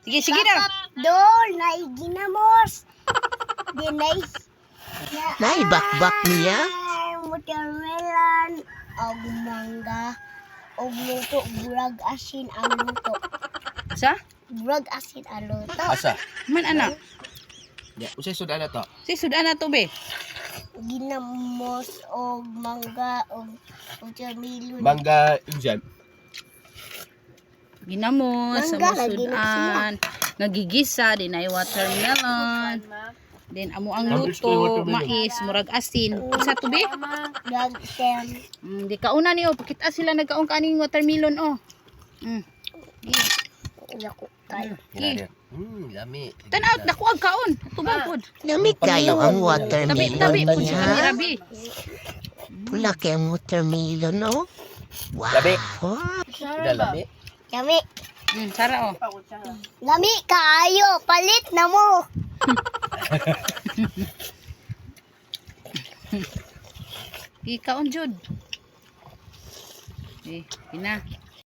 Sige, sige daw. Dol, naiginamos. Dinay. Naibakbak niya. Watermelon, og mangga, og luto, burag asin ang luto. Sa? Burag asin ang luto. Asa? Man anak. Ya, usay sudan na to. Si sudan na to be. Ginamos og mangga og watermelon. Mangga injan. Ginamos, Mangga, sa lagi na sudan. Nagigisa, din ay watermelon. Then amo ang Ang gusto ko luto, watermelon. mais, murag asin. Sa to be? Burag asin. Di kauna niyo, pakita sila nagkaon kaning watermelon oh. Yako tayo. Okay. Lami. Tanaw, dako ang kaon. Tubang pod. Lamig kayo ang Tabi, watermelon tabi pod sa niya. kamerabi. Pula kay ang watermelon, oh. Wow. Labi. Oh. Lami. Yami. Sara oh. Lami kaayo, palit na mo. Ikaon jud. Pina.